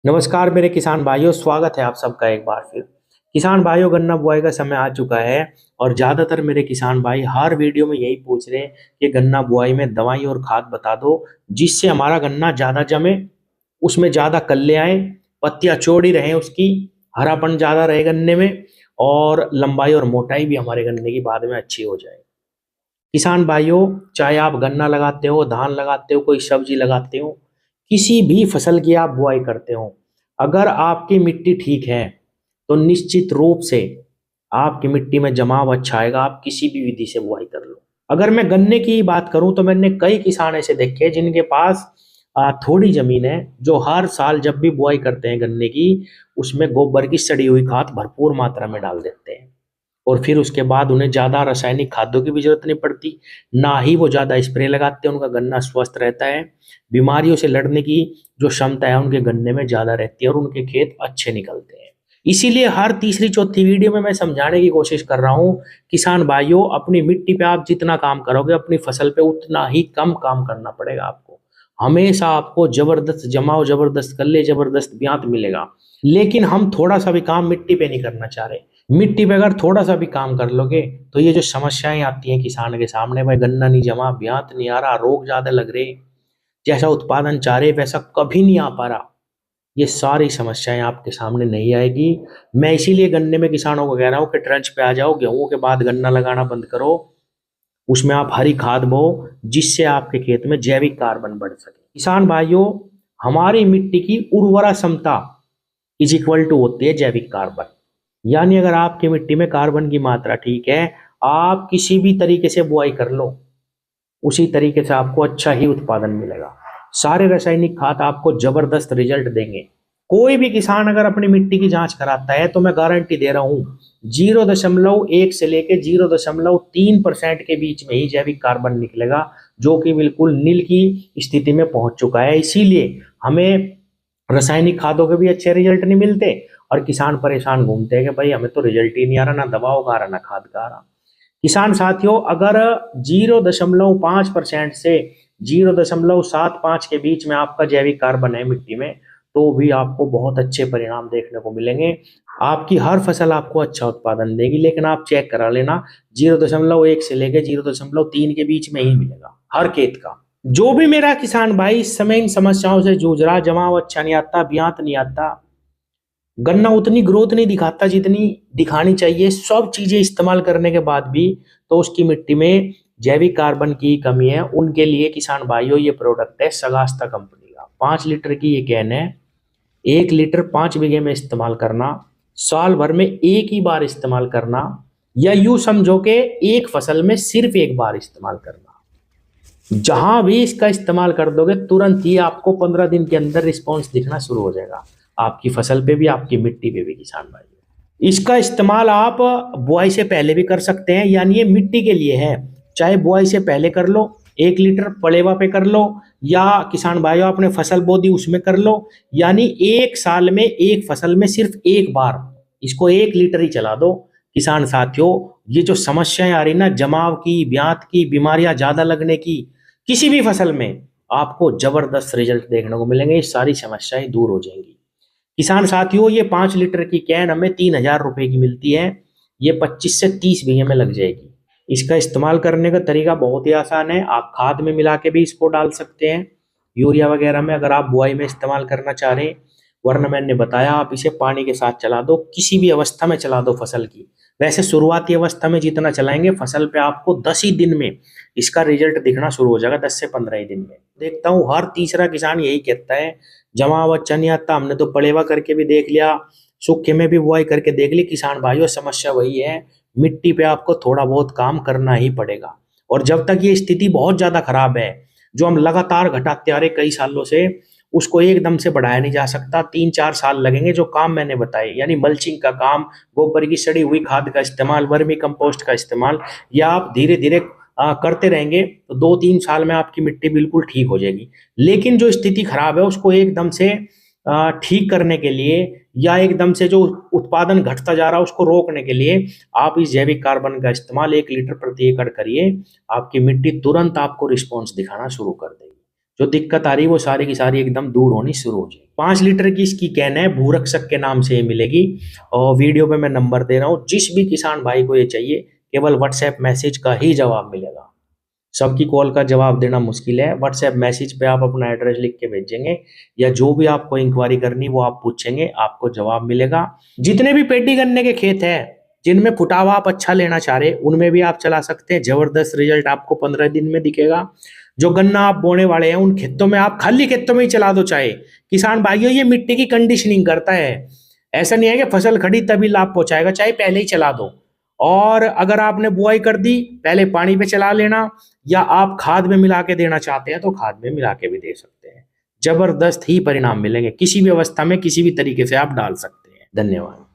नमस्कार मेरे किसान भाइयों, स्वागत है आप सबका एक बार फिर। किसान भाइयों, गन्ना बुआई का समय आ चुका है और ज़्यादातर मेरे किसान भाई हर वीडियो में यही पूछ रहे हैं कि गन्ना बुआई में दवाई और खाद बता दो जिससे हमारा गन्ना ज़्यादा जमे, उसमें ज़्यादा कल्ले आए, पत्तियाँ चौड़ी रहें, उसकी हरापन ज़्यादा रहे गन्ने में और लंबाई और मोटाई भी हमारे गन्ने की बाद में अच्छी हो जाए। किसान भाइयों, चाहे आप गन्ना लगाते हो, धान लगाते हो, कोई सब्जी लगाते हो, किसी भी फसल की आप बुआई करते हो, अगर आपकी मिट्टी ठीक है तो निश्चित रूप से आपकी मिट्टी में जमाव अच्छा आएगा। आप किसी भी विधि से बुआई कर लो। अगर मैं गन्ने की बात करूं तो मैंने कई किसान ऐसे देखे हैं जिनके पास थोड़ी जमीन है, जो हर साल जब भी बुआई करते हैं गन्ने की, उसमें गोबर की सड़ी हुई खाद भरपूर मात्रा में डाल देते हैं और फिर उसके बाद उन्हें ज़्यादा रासायनिक खादों की भी जरूरत नहीं पड़ती, ना ही वो ज़्यादा स्प्रे लगाते हैं। उनका गन्ना स्वस्थ रहता है, बीमारियों से लड़ने की जो क्षमता है उनके गन्ने में ज़्यादा रहती है और उनके खेत अच्छे निकलते हैं। इसीलिए हर तीसरी चौथी वीडियो में मैं समझाने की कोशिश कर रहा हूँ, किसान भाइयों, अपनी मिट्टी पे आप जितना काम करोगे अपनी फसल पे उतना ही कम काम करना पड़ेगा आपको। हमेशा आपको जबरदस्त जमाव, जबरदस्त कल्ले, जबरदस्त ब्यात मिलेगा। लेकिन हम थोड़ा सा भी काम मिट्टी पे नहीं करना चाह रहे। मिट्टी पे अगर थोड़ा सा भी काम कर लोगे तो ये जो समस्याएं आती हैं किसान के सामने, भाई गन्ना नहीं जमा, ब्यात नहीं आ रहा, रोग ज्यादा लग रहे, जैसा उत्पादन चाह रहे वैसा कभी नहीं आ पा रहा, ये सारी समस्याएं आपके सामने नहीं आएगी। मैं इसीलिए गन्ने में किसानों को कह रहा हूँ कि ट्रंच पे आ जाओ, गेहूं के बाद गन्ना लगाना बंद करो, उसमें आप हरी खाद बो जिससे आपके खेत में जैविक कार्बन बढ़ सके। किसान भाइयों, हमारी मिट्टी की उर्वरा क्षमता इज इक्वल टू होती है जैविक कार्बन। यानी अगर आपकी मिट्टी में कार्बन की मात्रा ठीक है, आप किसी भी तरीके से बुआई कर लो, उसी तरीके से आपको अच्छा ही उत्पादन मिलेगा। सारे रासायनिक खाद आपको जबरदस्त रिजल्ट देंगे। कोई भी किसान अगर अपनी मिट्टी की जांच कराता है तो मैं गारंटी दे रहा हूं, 0.1 से लेके 0.3% के बीच में ही जैविक कार्बन निकलेगा, जो कि बिल्कुल नील की स्थिति में पहुंच चुका है। इसीलिए हमें रासायनिक खादों के भी अच्छे रिजल्ट नहीं मिलते और किसान परेशान घूमते हैं कि भाई हमें तो रिजल्ट ही नहीं आ रहा, ना दवाओं का आ रहा ना खाद का आ रहा। किसान साथियों, अगर 0.5% से 0.75 के बीच में आपका जैविक कार्बन है मिट्टी में, तो भी आपको बहुत अच्छे परिणाम देखने को मिलेंगे। आपकी हर फसल आपको अच्छा उत्पादन देगी, लेकिन आप चेक करा लेना, 0.1 से लेकर 0.3 के बीच में ही मिलेगा हर खेत का। जो भी मेरा किसान भाई इस समय इन समस्याओं से जूझ रहा, जमाव अच्छा नहीं आता, ब्यात नहीं आता, गन्ना उतनी ग्रोथ नहीं दिखाता जितनी दिखानी चाहिए, सब चीजें इस्तेमाल करने के बाद भी तो उसकी मिट्टी में जैविक कार्बन की कमी है, उनके लिए किसान भाइयों ये प्रोडक्ट है सगास्ता कंपनी का। 5 लीटर की ये कैन है, 1 लीटर 5 बीघे में इस्तेमाल करना, साल भर में एक ही बार इस्तेमाल करना, या यूं समझो कि एक फसल में सिर्फ एक बार इस्तेमाल करना। जहां भी इसका इस्तेमाल कर दोगे तुरंत ही आपको 15 दिन के अंदर रिस्पॉन्स दिखना शुरू हो जाएगा, आपकी फसल पे भी, आपकी मिट्टी पे भी। किसान भाई, इसका इस्तेमाल आप बुआई से पहले भी कर सकते हैं, यानी ये मिट्टी के लिए है। चाहे बुआई से पहले कर लो, 1 लीटर पलेवा पे कर लो, या किसान भाइयों आपने फसल बो दी उसमें कर लो, यानी एक साल में एक फसल में सिर्फ एक बार इसको 1 लीटर ही चला दो। किसान साथियों, ये जो समस्याएं आ रही ना, जमाव की, ब्यात की, बीमारियां ज्यादा लगने की, किसी भी फसल में आपको जबरदस्त रिजल्ट देखने को मिलेंगे, ये सारी समस्याएं दूर हो जाएंगी। किसान साथियों, ये 5 लीटर की कैन हमें 3,000 रुपए की मिलती है, ये 25 से 30 बीघे में लग जाएगी। इसका इस्तेमाल करने का तरीका बहुत ही आसान है, आप खाद में मिला के भी इसको डाल सकते हैं, यूरिया वगैरह में, अगर आप बुआई में इस्तेमाल करना चाह रहे हैं। वरना मैंने बताया, आप इसे पानी के साथ चला दो, किसी भी अवस्था में चला दो फसल की। वैसे शुरुआती अवस्था में जितना चलाएंगे फसल पे आपको 10 ही दिन में इसका रिजल्ट दिखना शुरू हो जाएगा, 10 से 15 ही दिन में। देखता हूँ हर तीसरा किसान यही कहता है, जमाव अच्छा नहीं आता, हमने तो पलेवा करके भी देख लिया, सूखे में भी बुआई करके देख ली। किसान भाइयों, समस्या वही है, मिट्टी पे आपको थोड़ा बहुत काम करना ही पड़ेगा। और जब तक ये स्थिति बहुत ज्यादा खराब है, जो हम लगातार घटाते आ रहे कई सालों से, उसको एकदम से बढ़ाया नहीं जा सकता। 3-4 साल लगेंगे। जो काम मैंने बताए, यानी मल्चिंग का काम, गोबर की सड़ी हुई खाद का इस्तेमाल, वर्मी कंपोस्ट का इस्तेमाल, या आप धीरे धीरे करते रहेंगे तो 2-3 साल में आपकी मिट्टी बिल्कुल ठीक हो जाएगी। लेकिन जो स्थिति खराब है उसको एकदम से ठीक करने के लिए, या एकदम से जो उत्पादन घटता जा रहा है उसको रोकने के लिए, आप इस जैविक कार्बन का इस्तेमाल 1 लीटर प्रति एकड़ करिए, आपकी मिट्टी तुरंत आपको रिस्पॉन्स दिखाना शुरू कर देगी। जो दिक्कत आ रही है वो सारी की सारी एकदम दूर होनी शुरू हो जाए। 5 लीटर की इसकी कैन है, भूरक्षक के नाम से ये मिलेगी और वीडियो पे मैं नंबर दे रहा हूँ। जिस भी किसान भाई को ये चाहिए केवल व्हाट्सएप मैसेज का ही जवाब मिलेगा। सबकी कॉल का जवाब देना मुश्किल है। व्हाट्सएप मैसेज पे आप अपना एड्रेस लिख के भेजेंगे या जो भी आपको इंक्वायरी करनी वो आप पूछेंगे, आपको जवाब मिलेगा। जितने भी पेटी गन्ने के खेत हैं जिनमें फुटावा आप अच्छा लेना चाह रहे उनमें भी आप चला सकते हैं। जबरदस्त रिजल्ट आपको 15 दिन में दिखेगा। जो गन्ना आप बोने वाले हैं उन खेतों में आप खाली खेतों में ही चला दो। चाहे किसान भाइयों ये मिट्टी की कंडीशनिंग करता है, ऐसा नहीं है कि फसल खड़ी तभी लाभ पहुंचाएगा, चाहे पहले ही चला दो। और अगर आपने बुआई कर दी पहले पानी पे चला लेना, या आप खाद में मिला के देना चाहते हैं तो खाद में मिला के भी दे सकते हैं। जबरदस्त ही परिणाम मिलेंगे, किसी भी अवस्था में किसी भी तरीके से आप डाल सकते हैं। धन्यवाद।